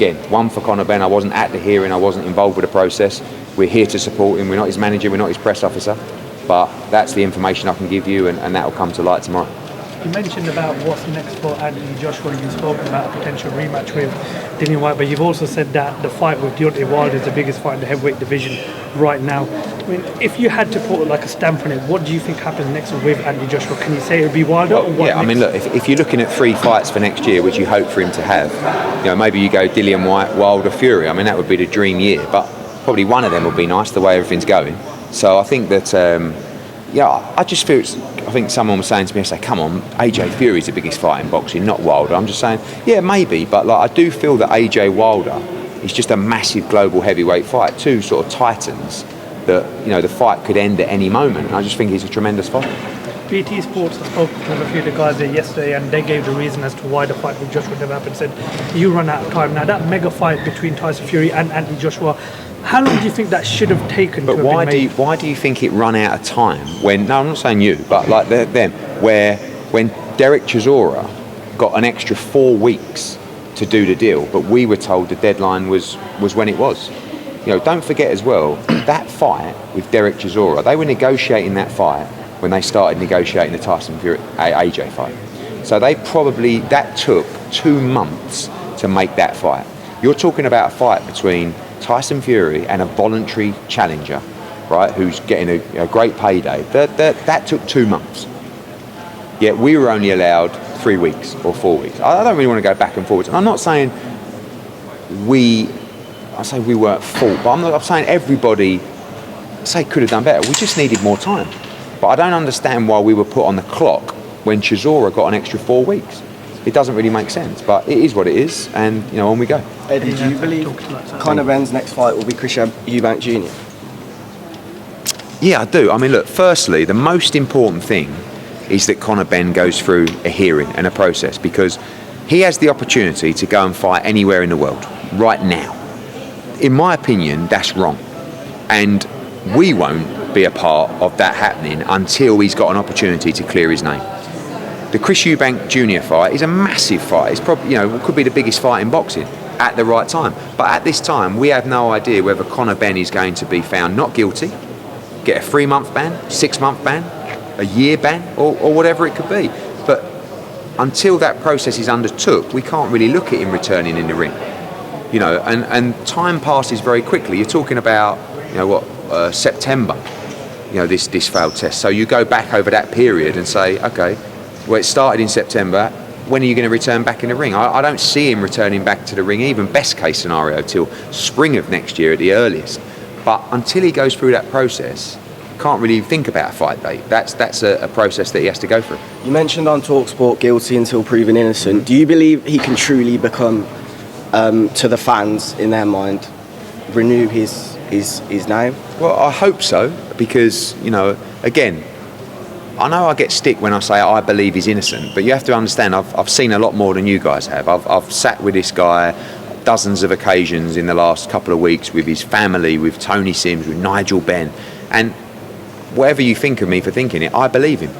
again, one for Conor Benn. I wasn't at the hearing. I wasn't involved with the process. We're here to support him. We're not his manager. We're not his press officer. But that's the information I can give you, and that will come to light tomorrow. You mentioned about what's next for Anthony Joshua. You've spoken about a potential rematch with Dillian Whyte, but you've also said that the fight with Deontay Wilder is the biggest fight in the heavyweight division right now. I mean, if you had to put like a stamp on it, what do you think happens next with Anthony Joshua? Can you say it would be Wilder or what? Yeah, I mean, look, if you're looking at 3 fights for next year, which you hope for him to have, maybe you go Dillian Whyte, Wilder, Fury. I mean, that would be the dream year, but probably one of them would be nice the way everything's going. So I think that, I just feel I think someone was saying to me, I say, come on, AJ Fury's the biggest fight in boxing, not Wilder. I'm just saying, yeah, maybe, but I do feel that AJ Wilder is just a massive global heavyweight fight. 2 sort of titans that, the fight could end at any moment. And I just think he's a tremendous fight. BT Sports, I spoke to a few of the guys there yesterday, and they gave the reason as to why the fight with Joshua never happened. Said, you run out of time. Now, that mega fight between Tyson Fury and Anthony Joshua, how long do you think that should have taken to have been made? Why do you think it run out of time when, no, I'm not saying you, but like them, when Derek Chisora got an extra 4 weeks to do the deal, but we were told the deadline was when it was. Don't forget as well, that fight with Derek Chisora, they were negotiating that fight when they started negotiating the Tyson Fury AJ fight. So that took 2 months to make that fight. You're talking about a fight between Tyson Fury and a voluntary challenger, right, who's getting a great payday. That took 2 months. Yet we were only allowed 3 weeks or 4 weeks. I don't really want to go back and forwards. And I'm not saying we weren't at fault, but I'm saying everybody could have done better. We just needed more time. But I don't understand why we were put on the clock when Chisora got an extra 4 weeks. It doesn't really make sense, but it is what it is, and on we go. Eddie, do you believe Conor Benn's next fight will be Chris Eubank Jr.? Yeah, I do. I mean, look, firstly, the most important thing is that Conor Benn goes through a hearing and a process, because he has the opportunity to go and fight anywhere in the world right now. In my opinion, that's wrong, and we won't be a part of that happening until he's got an opportunity to clear his name. The Chris Eubank Jr. fight is a massive fight. It's probably, could be the biggest fight in boxing at the right time. But at this time, we have no idea whether Conor Benn is going to be found not guilty, get a 3-month ban, 6-month ban, a year ban, or whatever it could be. But until that process is undertook, we can't really look at him returning in the ring. And time passes very quickly. You're talking about, September, this failed test. So you go back over that period and say, okay, well, it started in September. When are you going to return back in the ring? I don't see him returning back to the ring, even best case scenario, till spring of next year at the earliest. But until he goes through that process, can't really think about a fight date. That's a process that he has to go through. You mentioned on TalkSport, guilty until proven innocent. Do you believe he can truly become, to the fans in their mind, renew his name? Well, I hope so, because, again, I know I get stick when I say I believe he's innocent, but you have to understand I've seen a lot more than you guys have. I've sat with this guy dozens of occasions in the last couple of weeks with his family, with Tony Sims, with Nigel Benn, and whatever you think of me for thinking it, I believe him.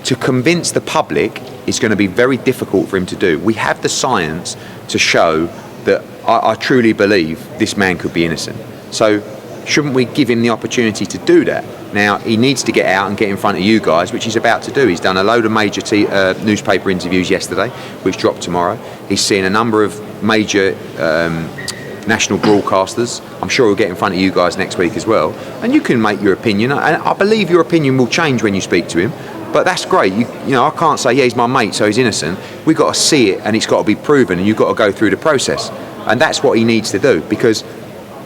To convince the public is going to be very difficult for him to do. We have the science to show that I truly believe this man could be innocent. So shouldn't we give him the opportunity to do that? Now, he needs to get out and get in front of you guys, which he's about to do. He's done a load of major newspaper interviews yesterday, which drop tomorrow. He's seen a number of major national broadcasters. I'm sure he'll get in front of you guys next week as well. And you can make your opinion. And I believe your opinion will change when you speak to him. But that's great. I can't say, yeah, he's my mate, so he's innocent. We've got to see it, and it's got to be proven, and you've got to go through the process. And that's what he needs to do, because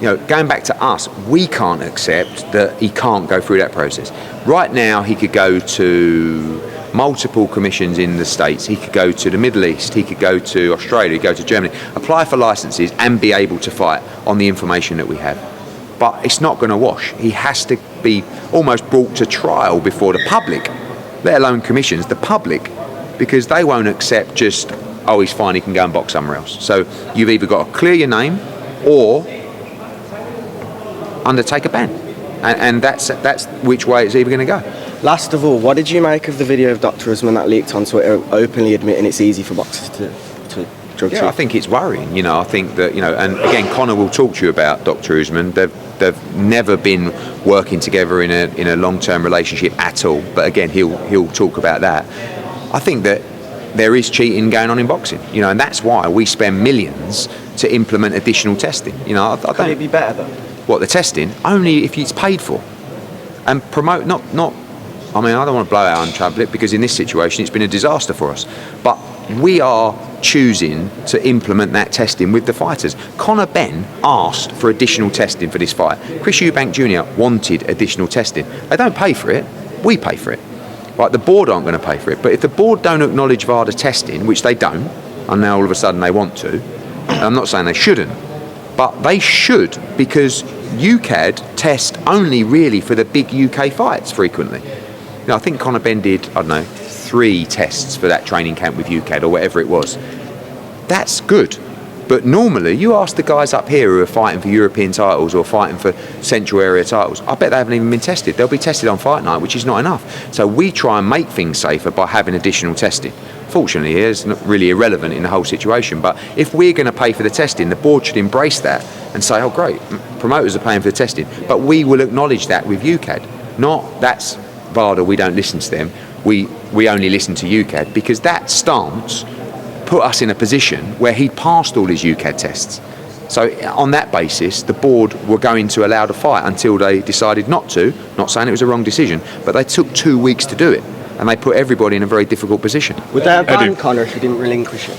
going back to us, we can't accept that he can't go through that process. Right now, he could go to multiple commissions in the States. He could go to the Middle East. He could go to Australia, go to Germany, apply for licenses and be able to fight on the information that we have. But it's not going to wash. He has to be almost brought to trial before the public, let alone commissions, the public, because they won't accept just, oh, he's fine, he can go and box somewhere else. So you've either got to clear your name or undertake a ban, and that's which way it's either going to go. Last of all, what did you make of the video of Dr. Usman that leaked on Twitter, openly admitting it's easy for boxers to drug Yeah, chief? I think it's worrying. I think that, and again, Conor will talk to you about Dr. Usman. They've never been working together in a long-term relationship at all. But again, he'll talk about that. I think that there is cheating going on in boxing, and that's why we spend millions to implement additional testing. Could it be better though? What, the testing? Only if it's paid for. And promote, not. I mean, I don't want to blow out and trouble it, because in this situation it's been a disaster for us. But we are choosing to implement that testing with the fighters. Conor Benn asked for additional testing for this fight. Chris Eubank Jr. wanted additional testing. They don't pay for it, we pay for it. Right, the board aren't going to pay for it. But if the board don't acknowledge VADA testing, which they don't, and now all of a sudden they want to, and I'm not saying they shouldn't, but they should, because UKAD test only really for the big UK fights frequently. I think Conor Benn did, 3 tests for that training camp with UKAD or whatever it was. That's good. But normally, you ask the guys up here who are fighting for European titles or fighting for Central Area titles, I bet they haven't even been tested. They'll be tested on fight night, which is not enough. So we try and make things safer by having additional testing. Fortunately, it's not really irrelevant in the whole situation. But if we're going to pay for the testing, the board should embrace that and say, oh, great, promoters are paying for the testing. But we will acknowledge that with UKAD. Not that's VADA, we don't listen to them. We only listen to UKAD, because that stance put us in a position where he'd passed all his UKAD tests. So on that basis, the board were going to allow the fight until they decided not to. Not saying it was a wrong decision, but they took 2 weeks to do it, and they put everybody in a very difficult position. Would they have banned Conor if he didn't relinquish it?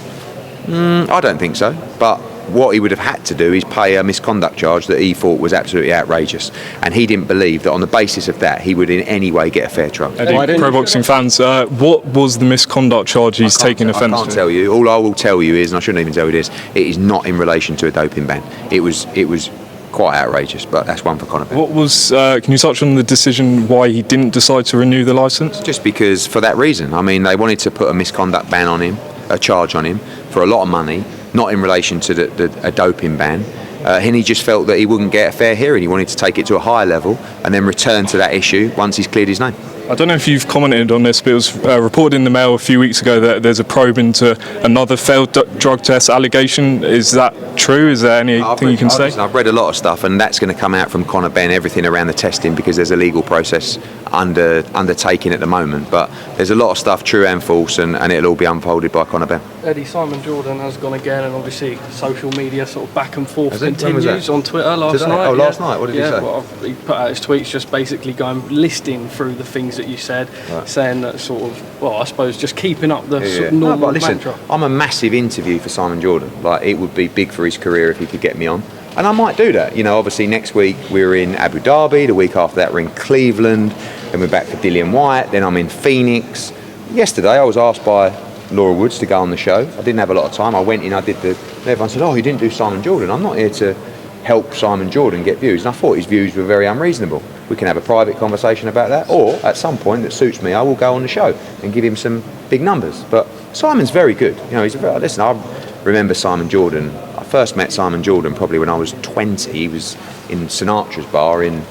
I don't think so, but what he would have had to do is pay a misconduct charge that he thought was absolutely outrageous, and he didn't believe that on the basis of that he would in any way get a fair trial. Pro boxing fans, what was the misconduct charge he's taking offence to? I can't tell you. All I will tell you is, and I shouldn't even tell you this, it is not in relation to a doping ban. It was quite outrageous, but that's one for Conor Benn. What was? Can you touch on the decision why he didn't decide to renew the licence? Just because, for that reason. I mean, they wanted to put a misconduct ban on him, a charge on him for a lot of money, not in relation to a doping ban. And he just felt that he wouldn't get a fair hearing. He wanted to take it to a higher level and then return to that issue once he's cleared his name. I don't know if you've commented on this, but it was reported in the Mail a few weeks ago that there's a probe into another failed drug test allegation. Is that true? Is there anything you can say? I've read a lot of stuff, and that's going to come out from Conor Benn, everything around the testing, because there's a legal process undertaking at the moment. But there's a lot of stuff, true and false, and it'll all be unfolded by Conor Benn. Eddie, Simon Jordan has gone again, and obviously social media sort of back and forth When was continues that? on Twitter last Today? night. Oh, last night? What did he say? Well, he put out his tweets just basically listing through the things that you said, right, saying that sort of, well, I suppose just keeping up the sort of No, normal but listen, mantra. I'm a massive interview for Simon Jordan. Like, it would be big for his career if he could get me on. And I might do that. Obviously next week we're in Abu Dhabi, the week after that we're in Cleveland, then we're back for Dillian White, then I'm in Phoenix. Yesterday I was asked by Laura Woods to go on the show. I didn't have a lot of time. I went in, everyone said, oh, you didn't do Simon Jordan. I'm not here to help Simon Jordan get views. And I thought his views were very unreasonable. We can have a private conversation about that, or at some point that suits me, I will go on the show and give him some big numbers. But Simon's very good. Listen, I remember Simon Jordan. I first met Simon Jordan probably when I was 20. He was in Sinatra's bar in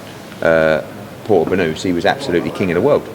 Port Banús. He was absolutely king of the world.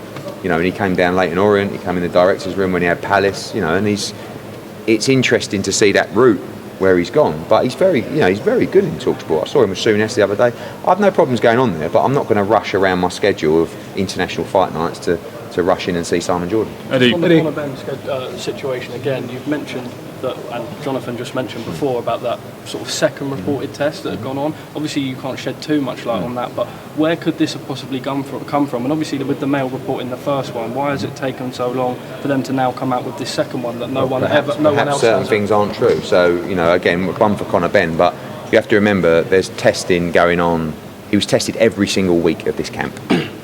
And he came down Leyton Orient. He came in the director's room when he had Palace. And it's interesting to see that route where he's gone, but he's very good in TalkSport. I saw him with Souness the other day. I have no problems going on there, but I'm not going to rush around my schedule of international fight nights to rush in and see Simon Jordan. Eddie. On the Conor Benn situation again, you've mentioned that, and Jonathan just mentioned before about that sort of second reported test that had gone on. Obviously you can't shed too much light on that, but where could this have possibly come from? And obviously with the Mail reporting the first one, why has it taken so long for them to now come out with this second one that no one else certain has? things aren't true. So again, one for Conor Benn, but you have to remember there's testing going on. He was tested every single week of this camp,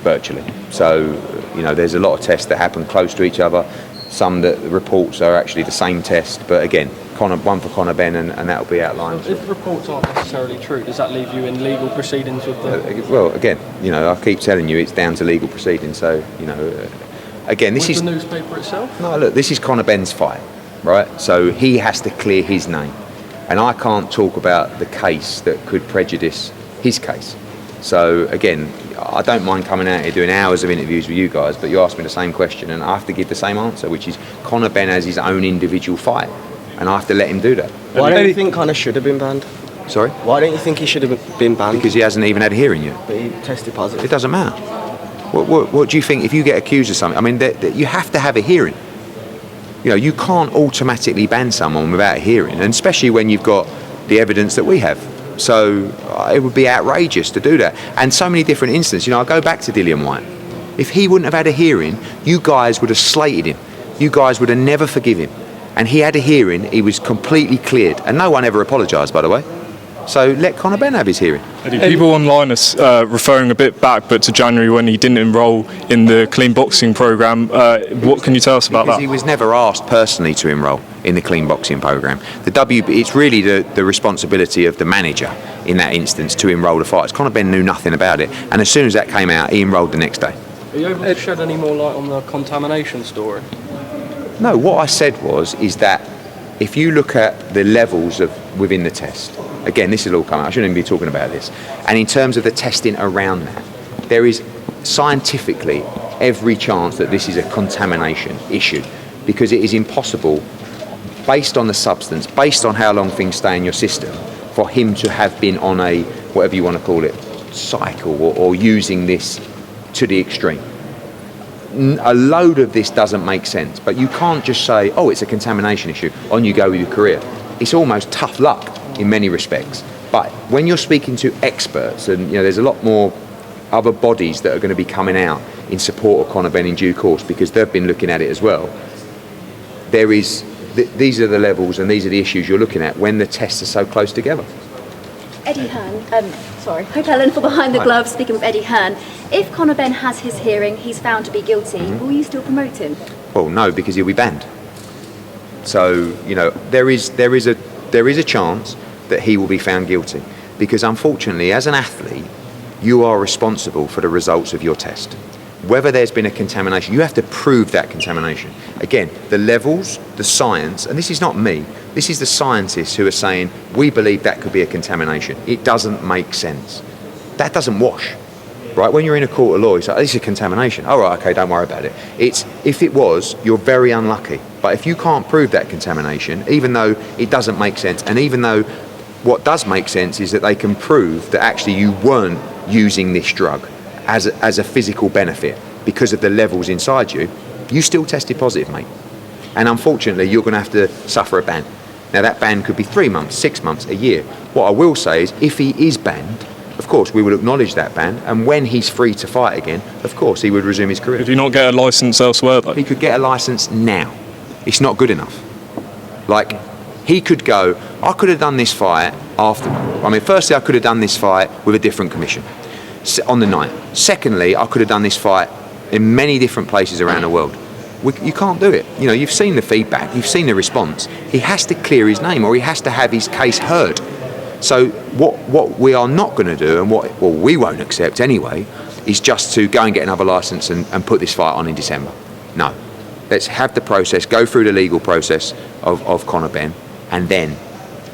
virtually. So there's a lot of tests that happen close to each other. Some that the reports are actually the same test, but again, one for Conor Benn, and that'll be outlined. If the reports aren't necessarily true, does that leave you in legal proceedings with the... Well, again, I keep telling you it's down to legal proceedings. So, again, this is the newspaper itself. No, look, this is Conor Benn's fight, right? So he has to clear his name, and I can't talk about the case that could prejudice his case. So again, I don't mind coming out here doing hours of interviews with you guys, but you ask me the same question and I have to give the same answer, which is Conor Benn has his own individual fight. and I have to let him do that. Why don't you think Conor should have been banned? Sorry? Why don't you think he should have been banned? Because he hasn't even had a hearing yet. But he tested positive. It doesn't matter. What do you think if you get accused of something? I mean, you have to have a hearing. You know, you can't automatically ban someone without a hearing, and especially when you've got the evidence that we have. So it would be outrageous to do that. And so many different instances. You know, I go back to Dillian White. If he wouldn't have had a hearing, you guys would have slated him. You guys would have never forgive him. And he had a hearing, he was completely cleared. And no one ever apologised, by the way. So let Conor Benn have his hearing. People online are referring a bit back, but to January when he didn't enrol in the clean boxing programme. What can you tell us about Because that? he was never asked personally to enrol in the clean boxing programme. It's really the responsibility of the manager in that instance to enrol the fighters. Conor Benn knew nothing about it, and as soon as that came out, he enrolled the next day. Are you able to shed any more light on the contamination story? No, what I said is that if you look at the levels of within the test, again, this will all come out, I shouldn't even be talking about this, and in terms of the testing around that, there is scientifically every chance that this is a contamination issue, because it is impossible, based on the substance, based on how long things stay in your system, for him to have been on a, whatever you want to call it, cycle or using this to the extreme. A load of this doesn't make sense, but you can't just say, oh, it's a contamination issue, on you go with your career. It's almost tough luck in many respects. But when you're speaking to experts, and you know, there's a lot more other bodies that are going to be coming out in support of Conor Benn in due course, because they've been looking at it as well. These are the levels and these are the issues you're looking at when the tests are so close together. Eddie Hearn, Hope Ellen for Behind the Gloves, speaking with Eddie Hearn. If Conor Benn has his hearing, he's found to be guilty, will you still promote him? Well, no, because he'll be banned. So, you know, there is a chance that he will be found guilty, because unfortunately, as an athlete, you are responsible for the results of your test. Whether there's been a contamination, you have to prove that contamination. Again, the levels, the science, and this is not me, this is the scientists who are saying, we believe that could be a contamination. It doesn't make sense. That doesn't wash, right? When you're in a court of law, it's like, this is a contamination. Oh, right, okay, don't worry about it. If it was, you're very unlucky. But if you can't prove that contamination, even though it doesn't make sense, and even though what does make sense is that they can prove that actually you weren't using this drug as a physical benefit because of the levels inside you, you still tested positive, mate. And unfortunately, you're going to have to suffer a ban. Now, that ban could be 3 months, 6 months, a year. What I will say is, if he is banned, of course, we will acknowledge that ban, and when he's free to fight again, of course, he would resume his career. Could he not get a licence elsewhere, though? He could get a licence now. It's not good enough. Like, he could go, I could have done this fight after. I mean, firstly, I could have done this fight with a different commission on the night. Secondly, I could have done this fight in many different places around the world. You can't do it. You know, you've seen the feedback, you've seen the response. He has to clear his name, or he has to have his case heard. So what we are not going to do, and what we won't accept anyway, is just to go and get another licence and put this fight on in December. No. Let's have the process, go through the legal process of Conor Benn, and then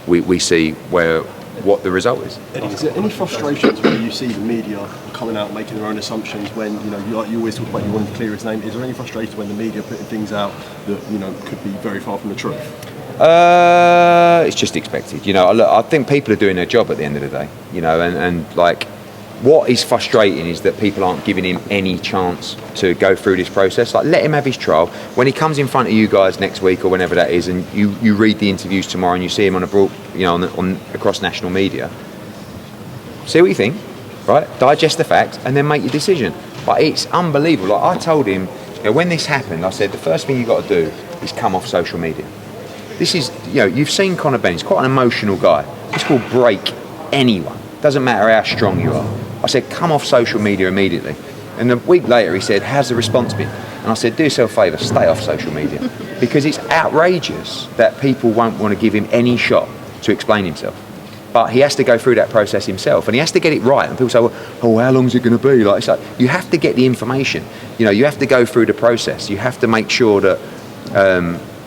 we see what the result is. Is there any frustrations when you see the media coming out making their own assumptions when you always talk about you want to clear his name? Is there any frustration when the media are putting things out that could be very far from the truth? It's just expected. Look, I think people are doing their job at the end of the day. And like, what is frustrating is that people aren't giving him any chance to go through this process. Like, let him have his trial. When he comes in front of you guys next week or whenever that is, and you read the interviews tomorrow and you see him on on across national media, see what you think, right? Digest the facts and then make your decision. But it's unbelievable. Like, I told him, when this happened, I said the first thing you got to do is come off social media. This is, you've seen Conor Benn. He's quite an emotional guy. This will break anyone. Doesn't matter how strong you are. I said, come off social media immediately. And a week later, he said, how's the response been? And I said, do yourself a favour, stay off social media. Because it's outrageous that people won't want to give him any shot to explain himself. But he has to go through that process himself, and he has to get it right. And people say, well, how long is it going to be? Like, you have to get the information. You have to go through the process. You have to make sure that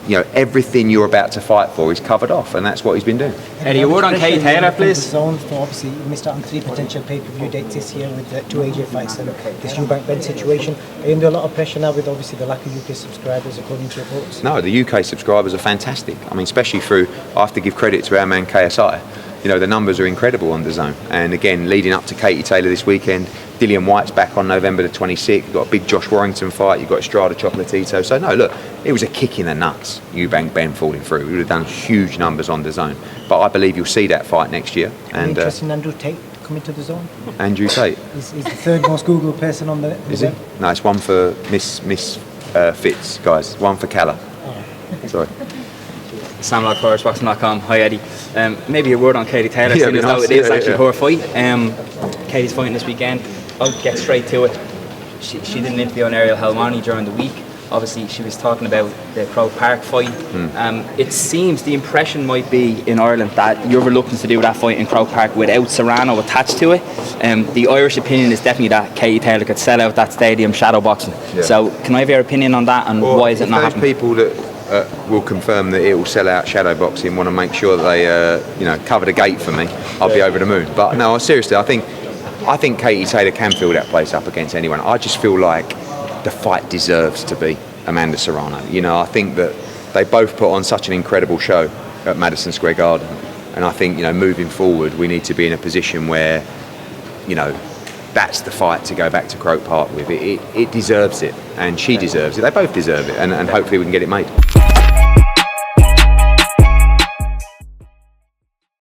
you know, everything you're about to fight for is covered off, and that's what he's been doing. Eddie, a word on Katie Taylor, please. Zone, so obviously you missed out on 3 potential pay-per-view dates this year with the 2 AJ fights and this Eubank Ben situation. Are you under a lot of pressure now with obviously the lack of UK subscribers according to reports? No, the UK subscribers are fantastic. I mean, especially through, I have to give credit to our man KSI. You know, the numbers are incredible on DAZN. And again, leading up to Katie Taylor this weekend, Dillian White's back on November the 26th. You've got a big Josh Warrington fight. You've got Estrada Chocolatito. So, no, look, it was a kick in the nuts, Eubank Ben falling through. We would have done huge numbers on DAZN. But I believe you'll see that fight next year. And interest in Andrew Tate coming to the zone? Andrew Tate. He's the 3rd most Googled person on the Is he? No, it's one for Miss Fitz, guys. One for Calla. Sorry. Sam Locke, ForestBoxing.com. Hi Eddie. Maybe a word on Katie Taylor, Yeah, seeing as nice. though it is Yeah, actually yeah. her fight. Katie's fighting this weekend. I'll get straight to it. She did an interview on Ariel Helwani during the week. Obviously, she was talking about the Croke Park fight. It seems the impression might be in Ireland that you're reluctant to do that fight in Croke Park without Serrano attached to it. The Irish opinion is definitely that Katie Taylor could sell out that stadium shadow boxing. Yeah. So, can I have your opinion on that, and Well, why is it not those happening? people that will confirm that it will sell out shadow boxing want to make sure that they cover the gate for me, I'll be over the moon. But no, seriously, I think Katie Taylor can fill that place up against anyone. I just feel like the fight deserves to be Amanda Serrano. You know, I think that they both put on such an incredible show at Madison Square Garden, and I think, you know, moving forward we need to be in a position where, you know, that's the fight to go back to Croke Park with. It deserves it, and she deserves it. They both deserve it, and hopefully we can get it made.